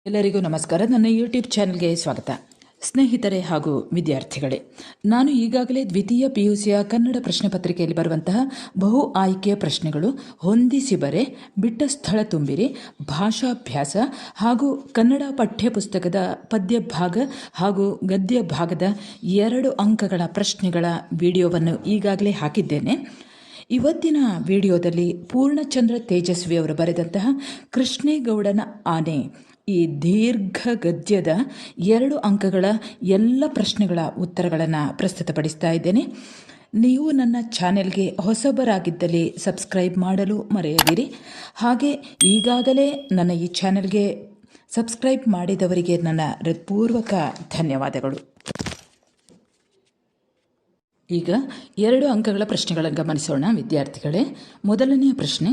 ಎಲ್ಲರಿಗೂ ನಮಸ್ಕಾರ. ನನ್ನ ಯೂಟ್ಯೂಬ್ ಚಾನೆಲ್ಗೆ ಸ್ವಾಗತ. ಸ್ನೇಹಿತರೆ ಹಾಗೂ ವಿದ್ಯಾರ್ಥಿಗಳೇ, ನಾನು ಈಗಾಗಲೇ ದ್ವಿತೀಯ PUCಯ ಕನ್ನಡ ಪ್ರಶ್ನೆ ಪತ್ರಿಕೆಯಲ್ಲಿ ಬರುವಂತಹ ಬಹು ಆಯ್ಕೆಯ ಪ್ರಶ್ನೆಗಳು, ಹೊಂದಿಸಿ ಬರೆ, ಬಿಟ್ಟ ಸ್ಥಳ ತುಂಬಿರಿ, ಭಾಷಾಭ್ಯಾಸ ಹಾಗೂ ಕನ್ನಡ ಪಠ್ಯಪುಸ್ತಕದ ಪದ್ಯ ಭಾಗ ಹಾಗೂ ಗದ್ಯ ಭಾಗದ 2 ಅಂಕಗಳ ಪ್ರಶ್ನೆಗಳ ವಿಡಿಯೋವನ್ನು ಈಗಾಗಲೇ ಹಾಕಿದ್ದೇನೆ. ಇವತ್ತಿನ ವಿಡಿಯೋದಲ್ಲಿ ಪೂರ್ಣಚಂದ್ರ ತೇಜಸ್ವಿ ಅವರು ಬರೆದಂತಹ ಕೃಷ್ಣೇಗೌಡನ ಆನೆ ಈ ದೀರ್ಘ ಗದ್ಯದ 2 ಅಂಕಗಳ ಎಲ್ಲ ಪ್ರಶ್ನೆಗಳ ಉತ್ತರಗಳನ್ನು ಪ್ರಸ್ತುತಪಡಿಸ್ತಾ ಇದ್ದೇನೆ. ನೀವು ನನ್ನ ಚಾನೆಲ್ಗೆ ಹೊಸಬರಾಗಿದ್ದಲ್ಲಿ ಸಬ್ಸ್ಕ್ರೈಬ್ ಮಾಡಲು ಮರೆಯದಿರಿ. ಹಾಗೆ ಈಗಾಗಲೇ ನನ್ನ ಈ ಚಾನೆಲ್ಗೆ ಸಬ್ಸ್ಕ್ರೈಬ್ ಮಾಡಿದವರಿಗೆ ನನ್ನ ಹೃತ್ಪೂರ್ವಕ ಧನ್ಯವಾದಗಳು. ಈಗ 2 ಅಂಕಗಳ ಪ್ರಶ್ನೆಗಳನ್ನು ಗಮನಿಸೋಣ ವಿದ್ಯಾರ್ಥಿಗಳೇ. ಮೊದಲನೆಯ ಪ್ರಶ್ನೆ,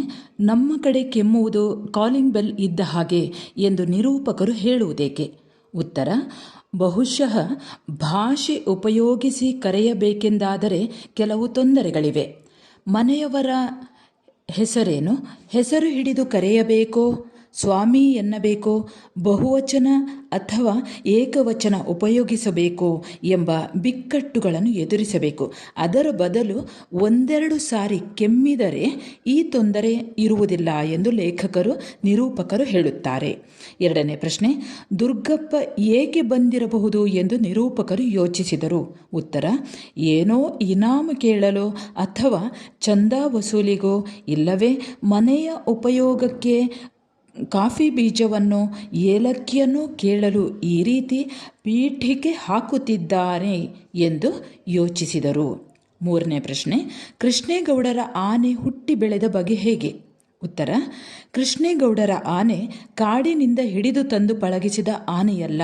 ನಮ್ಮ ಕಡೆ ಕೆಮ್ಮುವುದು ಕಾಲಿಂಗ್ ಬೆಲ್ ಇದ್ದ ಹಾಗೆ ಎಂದು ನಿರೂಪಕರು ಹೇಳುವುದೇಕೆ? ಉತ್ತರ, ಬಹುಶಃ ಭಾಷೆ ಉಪಯೋಗಿಸಿ ಕರೆಯಬೇಕೆಂದಾದರೆ ಕೆಲವು ತೊಂದರೆಗಳಿವೆ. ಮನೆಯವರ ಹೆಸರೇನು? ಹೆಸರು ಹಿಡಿದು ಕರೆಯಬೇಕೋ, ಸ್ವಾಮಿ ಎನ್ನಬೇಕೋ, ಬಹುವಚನ ಅಥವಾ ಏಕವಚನ ಉಪಯೋಗಿಸಬೇಕೋ ಎಂಬ ಬಿಕ್ಕಟ್ಟುಗಳನ್ನು ಎದುರಿಸಬೇಕು. ಅದರ ಬದಲು 1-2 ಸಾರಿ ಕೆಮ್ಮಿದರೆ ಈ ತೊಂದರೆ ಇರುವುದಿಲ್ಲ ಎಂದು ನಿರೂಪಕರು ಹೇಳುತ್ತಾರೆ. 2ನೇ ಪ್ರಶ್ನೆ, ದುರ್ಗಪ್ಪ ಏಕೆ ಬಂದಿರಬಹುದು ಎಂದು ನಿರೂಪಕರು ಯೋಚಿಸಿದರು? ಉತ್ತರ, ಏನೋ ಇನಾಮು ಕೇಳಲು ಅಥವಾ ಚಂದಾ ವಸೂಲಿಗೋ, ಇಲ್ಲವೇ ಮನೆಯ ಉಪಯೋಗಕ್ಕೆ ಕಾಫಿ ಬೀಜವನ್ನು ಏಲಕ್ಕಿಯನ್ನು ಕೇಳಲು ಈ ರೀತಿ ಪೀಠಿಕೆ ಹಾಕುತ್ತಿದ್ದಾರೆ ಎಂದು ಯೋಚಿಸಿದರು. 3ನೇ ಪ್ರಶ್ನೆ, ಕೃಷ್ಣೇಗೌಡರ ಆನೆ ಹುಟ್ಟಿ ಬೆಳೆದ ಬಗೆ ಹೇಗೆ? ಉತ್ತರ, ಕೃಷ್ಣೇಗೌಡರ ಆನೆ ಕಾಡಿನಿಂದ ಹಿಡಿದು ತಂದು ಪಳಗಿಸಿದ ಆನೆಯಲ್ಲ,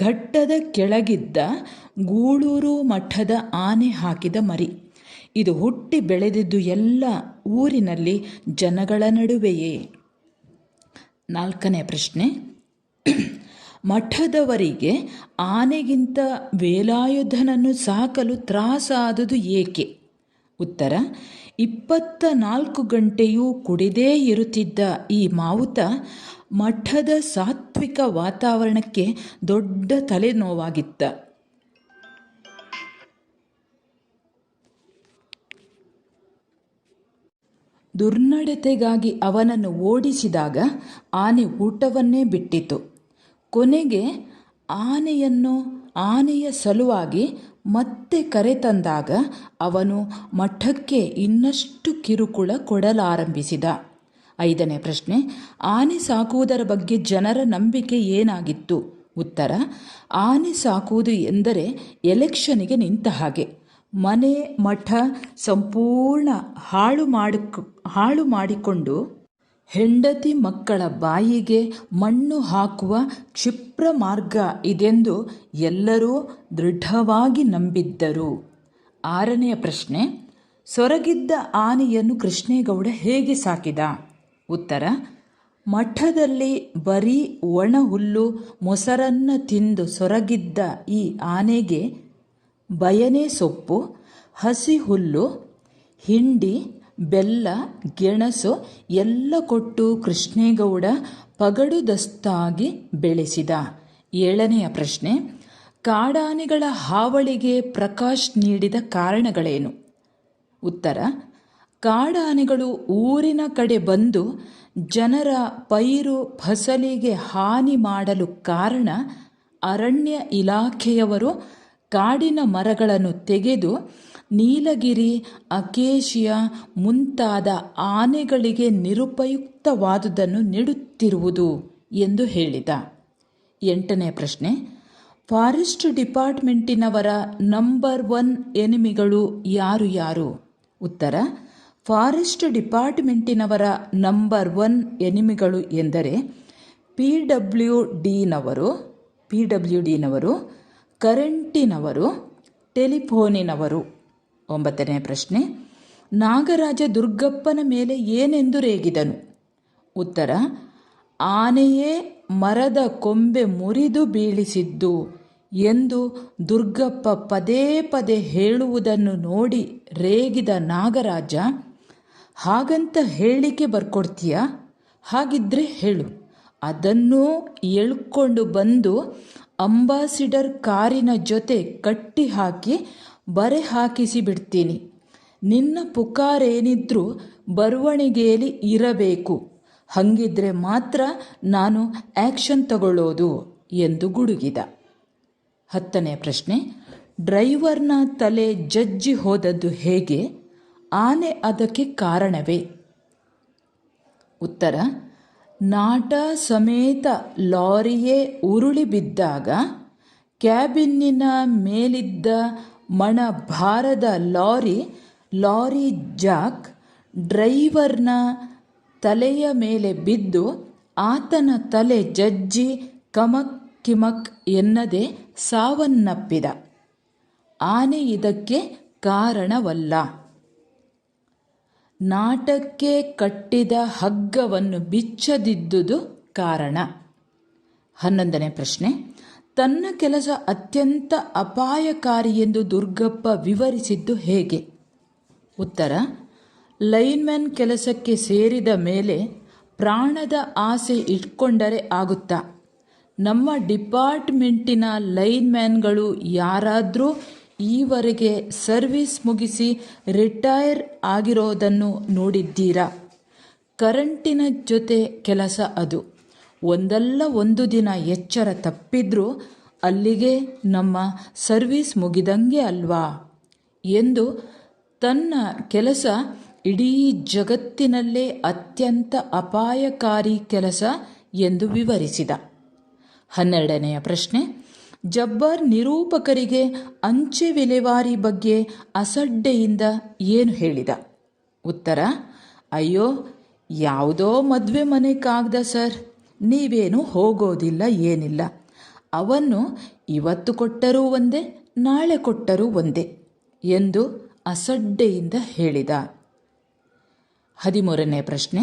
ಘಟ್ಟದ ಕೆಳಗಿದ್ದ ಗೂಳೂರು ಮಠದ ಆನೆ ಹಾಕಿದ ಮರಿ. ಇದು ಹುಟ್ಟಿ ಬೆಳೆದಿದ್ದು ಎಲ್ಲ ಊರಿನಲ್ಲಿ ಜನಗಳ ನಡುವೆಯೇ. 4ನೇ ಪ್ರಶ್ನೆ, ಮಠದವರಿಗೆ ಆನೆಗಿಂತ ವೇಲಾಯುಧನನ್ನು ಸಾಕಲು ತ್ರಾಸಾದುದು ಏಕೆ? ಉತ್ತರ, 24 ಗಂಟೆಯೂ ಕುಡಿದೇ ಇರುತ್ತಿದ್ದ ಈ ಮಾವುತ ಮಠದ ಸಾತ್ವಿಕ ವಾತಾವರಣಕ್ಕೆ ದೊಡ್ಡ ತಲೆನೋವಾಗಿತ್ತ. ದುರ್ನಡತೆಗಾಗಿ ಅವನನ್ನು ಓಡಿಸಿದಾಗ ಆನೆ ಊಟವನ್ನೇ ಬಿಟ್ಟಿತು. ಕೊನೆಗೆ ಆನೆಯ ಸಲುವಾಗಿ ಮತ್ತೆ ಕರೆತಂದಾಗ ಅವನು ಮಠಕ್ಕೆ ಇನ್ನಷ್ಟು ಕಿರುಕುಳ ಕೊಡಲಾರಂಭಿಸಿದ. 5ನೇ ಪ್ರಶ್ನೆ, ಆನೆ ಸಾಕುವುದರ ಬಗ್ಗೆ ಜನರ ನಂಬಿಕೆ ಏನಾಗಿತ್ತು? ಉತ್ತರ, ಆನೆ ಸಾಕುವುದು ಎಂದರೆ ಎಲೆಕ್ಷನ್ನಿಗೆ ನಿಂತ ಹಾಗೆ. ಮನೆ ಮಠ ಸಂಪೂರ್ಣ ಹಾಳು ಮಾಡಿಕೊಂಡು ಹೆಂಡತಿ ಮಕ್ಕಳ ಬಾಯಿಗೆ ಮಣ್ಣು ಹಾಕುವ ಕ್ಷಿಪ್ರ ಮಾರ್ಗ ಇದೆಂದು ಎಲ್ಲರೂ ದೃಢವಾಗಿ ನಂಬಿದ್ದರು. 6ನೆಯ ಪ್ರಶ್ನೆ, ಸೊರಗಿದ್ದ ಆನೆಯನ್ನು ಕೃಷ್ಣೇಗೌಡ ಹೇಗೆ ಸಾಕಿದ? ಉತ್ತರ, ಮಠದಲ್ಲಿ ಬರೀ ಒಣ ಹುಲ್ಲು ಮೊಸರನ್ನ ತಿಂದು ಸೊರಗಿದ್ದ ಈ ಆನೆಗೆ ಬಯನೆ ಸೊಪ್ಪು, ಹಸಿ ಹುಲ್ಲು, ಹಿಂಡಿ, ಬೆಲ್ಲ, ಗೆಣಸು ಎಲ್ಲ ಕೊಟ್ಟು ಕೃಷ್ಣೇಗೌಡ ಪಗಡುದಸ್ತಾಗಿ ಬೆಳೆಸಿದ. 7ನೆಯ ಪ್ರಶ್ನೆ, ಕಾಡಾನೆಗಳ ಹಾವಳಿಗೆ ಪ್ರಕಾಶ್ ನೀಡಿದ ಕಾರಣಗಳೇನು? ಉತ್ತರ, ಕಾಡಾನೆಗಳು ಊರಿನ ಕಡೆ ಬಂದು ಜನರ ಪೈರು ಫಸಲಿಗೆ ಹಾನಿ ಮಾಡಲು ಕಾರಣ ಅರಣ್ಯ ಇಲಾಖೆಯವರು ಕಾಡಿನ ಮರಗಳನ್ನು ತೆಗೆದು ನೀಲಗಿರಿ, ಅಕೇಶಿಯಾ ಮುಂತಾದ ಆನೆಗಳಿಗೆ ನಿರುಪಯುಕ್ತವಾದುದನ್ನು ನೆಡುತ್ತಿರುವುದು ಎಂದು ಹೇಳಿದ. 8ನೇ ಪ್ರಶ್ನೆ, ಫಾರೆಸ್ಟ್ ಡಿಪಾರ್ಟ್ಮೆಂಟಿನವರ ನಂಬರ್ 1 ಎನಿಮಿಗಳು ಯಾರು? ಉತ್ತರ, ಫಾರೆಸ್ಟ್ ಡಿಪಾರ್ಟ್ಮೆಂಟಿನವರ ನಂಬರ್ 1 ಎನಿಮಿಗಳು ಎಂದರೆ PWDನವರು, ಕರೆಂಟಿನವರು, ಟೆಲಿಫೋನಿನವರು. 9ನೇ ಪ್ರಶ್ನೆ, ನಾಗರಾಜ ದುರ್ಗಪ್ಪನ ಮೇಲೆ ಏನೆಂದು ರೇಗಿದನು? ಉತ್ತರ, ಆನೆಯೇ ಮರದ ಕೊಂಬೆ ಮುರಿದು ಬೀಳಿಸಿದ್ದು ಎಂದು ದುರ್ಗಪ್ಪ ಪದೇ ಪದೇ ಹೇಳುವುದನ್ನು ನೋಡಿ ರೇಗಿದ ನಾಗರಾಜ, ಹಾಗಂತ ಹೇಳಿಕೆ ಬರ್ಕೊಡ್ತೀಯಾ? ಹಾಗಿದ್ರೆ ಹೇಳು, ಅದನ್ನೂ ಎಳ್ಕೊಂಡು ಬಂದು ಅಂಬಾಸಿಡರ್ ಕಾರಿನ ಜೊತೆ ಕಟ್ಟಿ ಹಾಕಿ ಬರೆ ಹಾಕಿಸಿ ಬಿಡ್ತೀನಿ. ನಿನ್ನ ಪುಕಾರೇನಿದ್ರೂ ಬರವಣಿಗೆಯಲ್ಲಿ ಇರಬೇಕು. ಹಂಗಿದ್ರೆ ಮಾತ್ರ ನಾನು ಆ್ಯಕ್ಷನ್ ತಗೊಳ್ಳೋದು ಎಂದು ಗುಡುಗಿದ. 10ನೇ ಪ್ರಶ್ನೆ. ಡ್ರೈವರ್ನ ತಲೆ ಜಜ್ಜಿ ಹೋದದ್ದು ಹೇಗೆ? ಆನೆ ಅದಕ್ಕೆ ಕಾರಣವೇ? ಉತ್ತರ: ನಾಟ ಸಮೇತ ಲಾರಿಯೇ ಉರುಳಿ ಬಿದ್ದಾಗ ಕ್ಯಾಬಿನ್ನಿನ ಮೇಲಿದ್ದ ಮಣ ಭಾರದ ಲಾರಿ ಜಾಕ್ ಡ್ರೈವರ್ನ ತಲೆಯ ಮೇಲೆ ಬಿದ್ದು ಆತನ ತಲೆ ಜಜ್ಜಿ ಕಮಕ್ ಕಿಮಕ್ ಎನ್ನದೆ ಸಾವನ್ನಪ್ಪಿದ. ಆನೆ ಇದಕ್ಕೆ ಕಾರಣವಲ್ಲ. ನಾಟಕ್ಕೆ ಕಟ್ಟಿದ ಹಗ್ಗವನ್ನು ಬಿಚ್ಚದಿದ್ದುದು ಕಾರಣ. 11ನೇ ಪ್ರಶ್ನೆ. ತನ್ನ ಕೆಲಸ ಅತ್ಯಂತ ಅಪಾಯಕಾರಿ ಎಂದು ದುರ್ಗಪ್ಪ ವಿವರಿಸಿದ್ದು ಹೇಗೆ? ಉತ್ತರ: ಲೈನ್ಮ್ಯಾನ್ ಕೆಲಸಕ್ಕೆ ಸೇರಿದ ಮೇಲೆ ಪ್ರಾಣದ ಆಸೆ ಇಟ್ಕೊಂಡರೆ ಆಗುತ್ತಾ? ನಮ್ಮ ಡಿಪಾರ್ಟ್ಮೆಂಟಿನ ಲೈನ್ಮ್ಯಾನ್ಗಳು ಯಾರಾದರೂ ಈವರೆಗೆ ಸರ್ವಿಸ್ ಮುಗಿಸಿ ರಿಟೈರ್ ಆಗಿರೋದನ್ನು ನೋಡಿದ್ದೀರಾ? ಕರೆಂಟಿನ ಜೊತೆ ಕೆಲಸ ಅದು. ಒಂದಲ್ಲ ಒಂದು ದಿನ ಎಚ್ಚರ ತಪ್ಪಿದ್ರೂ ಅಲ್ಲಿಗೆ ನಮ್ಮ ಸರ್ವಿಸ್ ಮುಗಿದಂಗೆ ಅಲ್ವಾ ಎಂದು ತನ್ನ ಕೆಲಸ ಇಡೀ ಜಗತ್ತಿನಲ್ಲೇ ಅತ್ಯಂತ ಅಪಾಯಕಾರಿ ಕೆಲಸ ಎಂದು ವಿವರಿಸಿದ. 12ನೆಯ ಪ್ರಶ್ನೆ. ಜಬ್ಬಾರ್ ನಿರೂಪಕರಿಗೆ ಅಂಚೆ ವಿಲೇವಾರಿ ಬಗ್ಗೆ ಅಸಡ್ಡೆಯಿಂದ ಏನು ಹೇಳಿದ? ಉತ್ತರ: ಅಯ್ಯೋ, ಯಾವುದೋ ಮದುವೆ ಮನೆ ಕಾಗ್ದ ಸರ್, ನೀವೇನು ಹೋಗೋದಿಲ್ಲ, ಏನಿಲ್ಲ. ಅವನ್ನು ಇವತ್ತು ಕೊಟ್ಟರೂ ಒಂದೇ, ನಾಳೆ ಕೊಟ್ಟರೂ ಒಂದೇ ಎಂದು ಅಸಡ್ಡೆಯಿಂದ ಹೇಳಿದ. 13ನೇ ಪ್ರಶ್ನೆ.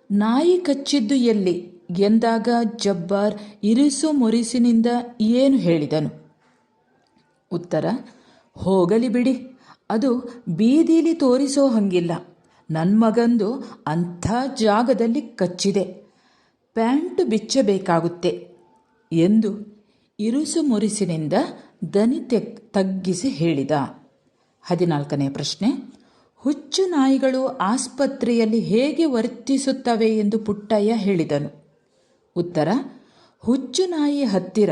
ನಾಯಿ ಕಚ್ಚಿದ್ದು ಎಲ್ಲಿ ಎಂದಾಗ ಜಬ್ಬಾರ್ ಇರಿಸು ಮುರಿಸಿನಿಂದ ಏನು ಹೇಳಿದನು? ಉತ್ತರ: ಹೋಗಲಿ ಬಿಡಿ, ಅದು ಬೀದಿಲಿ ತೋರಿಸೋ ಹಂಗಿಲ್ಲ. ನನ್ನ ಮಗಂದು ಅಂಥ ಜಾಗದಲ್ಲಿ ಕಚ್ಚಿದೆ, ಪ್ಯಾಂಟು ಬಿಚ್ಚಬೇಕಾಗುತ್ತೆ ಎಂದು ಇರುಸು ಮುರಿಸಿನಿಂದ ದನಿ ತಗ್ಗಿಸಿ ಹೇಳಿದ. 14ನೇ ಪ್ರಶ್ನೆ. ಹುಚ್ಚು ನಾಯಿಗಳು ಆಸ್ಪತ್ರೆಯಲ್ಲಿ ಹೇಗೆ ವರ್ತಿಸುತ್ತವೆ ಎಂದು ಪುಟ್ಟಯ್ಯ ಹೇಳಿದನು? ಉತ್ತರ: ಹುಚ್ಚು ನಾಯಿ ಹತ್ತಿರ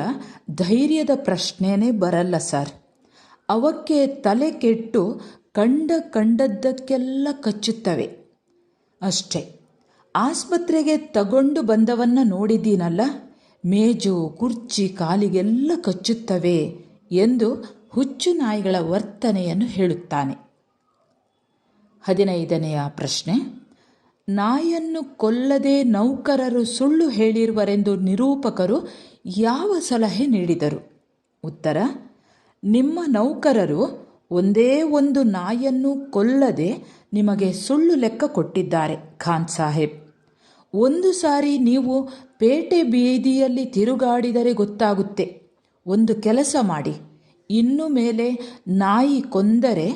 ಧೈರ್ಯದ ಪ್ರಶ್ನೆನೇ ಬರಲ್ಲ ಸರ್. ಅವಕ್ಕೆ ತಲೆ ಕೆಟ್ಟು ಕಂಡದ್ದಕ್ಕೆಲ್ಲ ಕಚ್ಚುತ್ತವೆ ಅಷ್ಟೇ. ಆಸ್ಪತ್ರೆಗೆ ತಗೊಂಡು ಬಂದವನ್ನ ನೋಡಿದ್ದೀನಲ್ಲ, ಮೇಜು ಕುರ್ಚಿ ಕಾಲಿಗೆಲ್ಲ ಕಚ್ಚುತ್ತವೆ ಎಂದು ಹುಚ್ಚು ನಾಯಿಗಳ ವರ್ತನೆಯನ್ನು ಹೇಳುತ್ತಾನೆ. 15ನೆಯ ಪ್ರಶ್ನೆ. ನಾಯನ್ನು ಕೊಲ್ಲದೆ ನೌಕರರು ಸುಳ್ಳು ಹೇಳಿರುವರೆಂದು ನಿರೂಪಕರು ಯಾವ ಸಲಹೆ ನೀಡಿದರು? ಉತ್ತರ: ನಿಮ್ಮ ನೌಕರರು ಒಂದೇ ಒಂದು ನಾಯನ್ನು ಕೊಲ್ಲದೆ ನಿಮಗೆ ಸುಳ್ಳು ಲೆಕ್ಕ ಕೊಟ್ಟಿದ್ದಾರೆ ಖಾನ್ ಸಾಹೇಬ್. ಒಂದು ಸಾರಿ ನೀವು ಪೇಟೆ ಬೀದಿಯಲ್ಲಿ ತಿರುಗಾಡಿದರೆ ಗೊತ್ತಾಗುತ್ತೆ. ಒಂದು ಕೆಲಸ ಮಾಡಿ, ಇನ್ನು ಮೇಲೆ ನಾಯಿ ಕೊಂದರೆ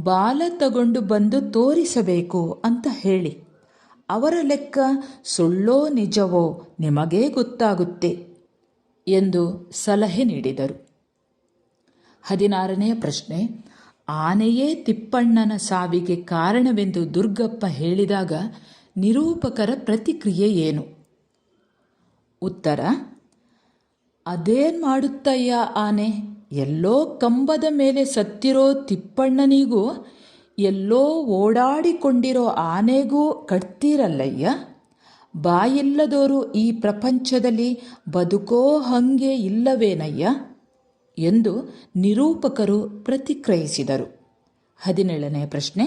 ಬಾಲ ತಗೊಂಡು ಬಂದು ತೋರಿಸಬೇಕು ಅಂತ ಹೇಳಿ. ಅವರ ಲೆಕ್ಕ ಸುಳ್ಳೋ ನಿಜವೋ ನಿಮಗೇ ಗೊತ್ತಾಗುತ್ತೆ ಎಂದು ಸಲಹೆ ನೀಡಿದರು. 16ನೇ ಪ್ರಶ್ನೆ. ಆನೆಯೇ ತಿಪ್ಪಣ್ಣನ ಸಾವಿಗೆ ಕಾರಣವೆಂದು ದುರ್ಗಪ್ಪ ಹೇಳಿದಾಗ ನಿರೂಪಕರ ಪ್ರತಿಕ್ರಿಯೆ ಏನು? ಉತ್ತರ: ಅದೇನ್ ಮಾಡುತ್ತಯ್ಯ ಆನೆ, ಎಲ್ಲೋ ಕಂಬದ ಮೇಲೆ ಸತ್ತಿರೋ ತಿಪ್ಪಣ್ಣನಿಗೂ ಎಲ್ಲೋ ಓಡಾಡಿಕೊಂಡಿರೋ ಆನೆಗೂ ಕಟ್ತೀರಲ್ಲಯ್ಯ. ಬಾಯಿಲ್ಲದವರು ಈ ಪ್ರಪಂಚದಲ್ಲಿ ಬದುಕೋ ಹಂಗೆ ಇಲ್ಲವೇನಯ್ಯ ಎಂದು ನಿರೂಪಕರು ಪ್ರತಿಕ್ರಿಯಿಸಿದರು. 17ನೇ ಪ್ರಶ್ನೆ.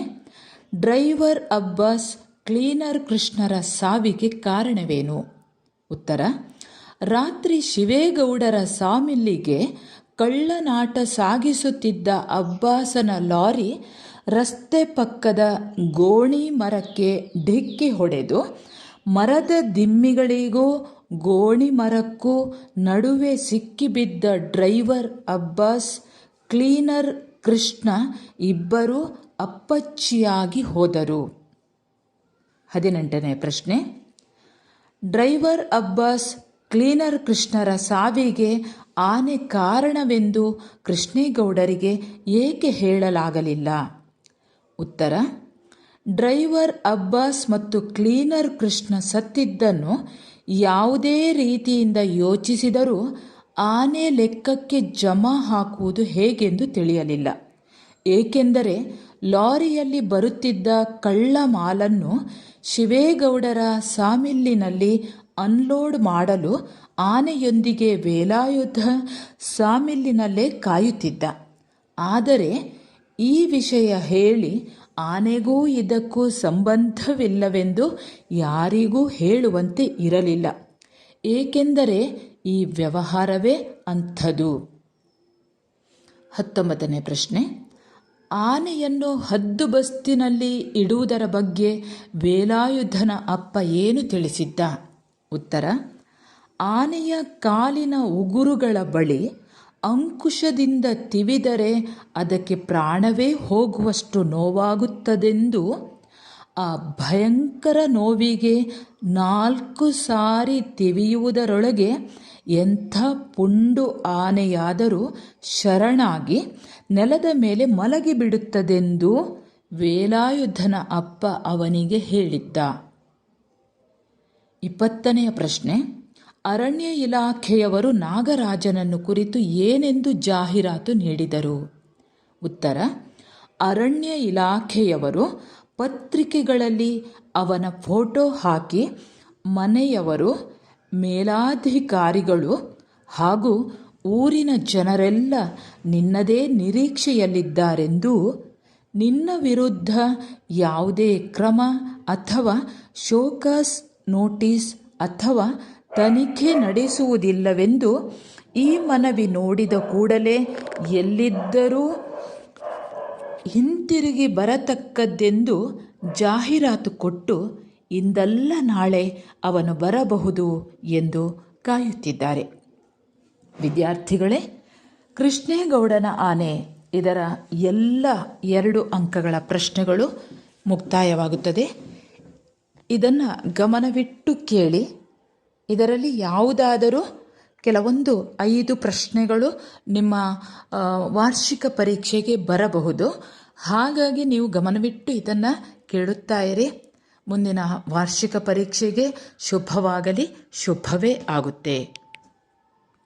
ಡ್ರೈವರ್ ಅಬ್ಬಾಸ್, ಕ್ಲೀನರ್ ಕೃಷ್ಣರ ಸಾವಿಗೆ ಕಾರಣವೇನು? ಉತ್ತರ: ರಾತ್ರಿ ಶಿವೇಗೌಡರ ಸಾಮಿಲ್ಲಿಗೆ ಕಳ್ಳನಾಟ ಸಾಗಿಸುತ್ತಿದ್ದ ಅಬ್ಬಾಸನ ಲಾರಿ ರಸ್ತೆ ಪಕ್ಕದ ಗೋಣಿ ಮರಕ್ಕೆ ಡಿಕ್ಕಿ ಹೊಡೆದು ಮರದ ದಿಮ್ಮಿಗಳಿಗೂ ಗೋಣಿ ಮರಕ್ಕೂ ನಡುವೆ ಸಿಕ್ಕಿಬಿದ್ದ ಡ್ರೈವರ್ ಅಬ್ಬಾಸ್, ಕ್ಲೀನರ್ ಕೃಷ್ಣ ಇಬ್ಬರೂ ಅಪ್ಪಚ್ಚಿಯಾಗಿ ಹೋದರು. 18ನೇ ಪ್ರಶ್ನೆ. ಡ್ರೈವರ್ ಅಬ್ಬಾಸ್ ಕ್ಲೀನರ್ ಕೃಷ್ಣರ ಸಾವಿಗೆ ಆನೆ ಕಾರಣವೆಂದು ಕೃಷ್ಣೇಗೌಡರಿಗೆ ಏಕೆ ಹೇಳಲಾಗಲಿಲ್ಲ? ಉತ್ತರ: ಡ್ರೈವರ್ ಅಬ್ಬಾಸ್ ಮತ್ತು ಕ್ಲೀನರ್ ಕೃಷ್ಣ ಸತ್ತಿದ್ದನ್ನು ಯಾವುದೇ ರೀತಿಯಿಂದ ಯೋಚಿಸಿದರೂ ಆನೆ ಲೆಕ್ಕಕ್ಕೆ ಜಮಾ ಹಾಕುವುದು ಹೇಗೆಂದು ತಿಳಿಯಲಿಲ್ಲ. ಏಕೆಂದರೆ ಲಾರಿಯಲ್ಲಿ ಬರುತ್ತಿದ್ದ ಕಳ್ಳ ಮಾಲನ್ನು ಶಿವೇಗೌಡರ ಸಾಮಿಲ್ಲಿನಲ್ಲಿ ಅನ್ಲೋಡ್ ಮಾಡಲು ಆನೆಯೊಂದಿಗೆ ವೇಲಾಯುಧ ಸಾಮಿಲ್ಲಿನಲ್ಲೇ ಕಾಯುತ್ತಿದ್ದ. ಆದರೆ ಈ ವಿಷಯ ಹೇಳಿ ಆನೆಗೂ ಇದಕ್ಕೂ ಸಂಬಂಧವಿಲ್ಲವೆಂದು ಯಾರಿಗೂ ಹೇಳುವಂತೆ ಇರಲಿಲ್ಲ. ಏಕೆಂದರೆ ಈ ವ್ಯವಹಾರವೇ ಅಂಥದು. 19ನೇ ಪ್ರಶ್ನೆ. ಆನೆಯನ್ನು ಹದ್ದುಬಸ್ತಿನಲ್ಲಿ ಇಡುವುದರ ಬಗ್ಗೆ ವೇಲಾಯುಧನ ಅಪ್ಪ ಏನು ತಿಳಿಸಿದ್ದ? ಉತ್ತರ: ಆನೆಯ ಕಾಲಿನ ಉಗುರುಗಳ ಬಳಿ ಅಂಕುಶದಿಂದ ತಿವಿದರೆ ಅದಕ್ಕೆ ಪ್ರಾಣವೇ ಹೋಗುವಷ್ಟು ನೋವಾಗುತ್ತದೆಂದು, ಆ ಭಯಂಕರ ನೋವಿಗೆ 4 ಸಾರಿ ತಿವಿಯುವುದರೊಳಗೆ ಎಂಥ ಪುಂಡು ಆನೆಯಾದರೂ ಶರಣಾಗಿ ನೆಲದ ಮೇಲೆ ಮಲಗಿಬಿಡುತ್ತದೆಂದು ವೇಲಾಯುಧನ ಅಪ್ಪ ಅವನಿಗೆ ಹೇಳಿದ್ದ. 20ನೇ ಪ್ರಶ್ನೆ. ಅರಣ್ಯ ಇಲಾಖೆಯವರು ನಾಗರಾಜನನ್ನು ಕುರಿತು ಏನೆಂದು ಜಾಹೀರಾತು ನೀಡಿದರು? ಉತ್ತರ: ಅರಣ್ಯ ಇಲಾಖೆಯವರು ಪತ್ರಿಕೆಗಳಲ್ಲಿ ಅವನ ಫೋಟೋ ಹಾಕಿ ಮನೆಯವರು, ಮೇಲಾಧಿಕಾರಿಗಳು ಹಾಗೂ ಊರಿನ ಜನರೆಲ್ಲ ನಿನ್ನದೇ ನಿರೀಕ್ಷೆಯಲ್ಲಿದ್ದಾರೆಂದೂ, ನಿನ್ನ ವಿರುದ್ಧ ಯಾವುದೇ ಕ್ರಮ ಅಥವಾ ಶೋಕಾಸ್ ನೋಟಿಸ್ ಅಥವಾ ತನಿಖೆ ನಡೆಸುವುದಿಲ್ಲವೆಂದು ಈ ಮನವಿ ನೋಡಿದ ಕೂಡಲೇ ಎಲ್ಲಿದ್ದರೂ ಹಿಂತಿರುಗಿ ಬರತಕ್ಕದ್ದೆಂದು ಜಾಹೀರಾತು ಕೊಟ್ಟು ಇಂದಲ್ಲ ನಾಳೆ ಅವನು ಬರಬಹುದು ಎಂದು ಕಾಯುತ್ತಿದ್ದಾರೆ. ವಿದ್ಯಾರ್ಥಿಗಳೇ, ಕೃಷ್ಣೇಗೌಡನ ಆನೆ ಇದರ ಎಲ್ಲ 2 ಅಂಕಗಳ ಪ್ರಶ್ನೆಗಳು ಮುಕ್ತಾಯವಾಗುತ್ತದೆ. ಇದನ್ನು ಗಮನವಿಟ್ಟು ಕೇಳಿ. ಇದರಲ್ಲಿ ಯಾವುದಾದರೂ ಕೆಲವೊಂದು 5 ಪ್ರಶ್ನೆಗಳು ನಿಮ್ಮ ವಾರ್ಷಿಕ ಪರೀಕ್ಷೆಗೆ ಬರಬಹುದು. ಹಾಗಾಗಿ ನೀವು ಗಮನವಿಟ್ಟು ಇದನ್ನು ಕೇಳುತ್ತಾ ಇರಿ. ಮುಂದಿನ ವಾರ್ಷಿಕ ಪರೀಕ್ಷೆಗೆ ಶುಭವಾಗಲಿ. ಶುಭವೇ ಆಗುತ್ತೆ.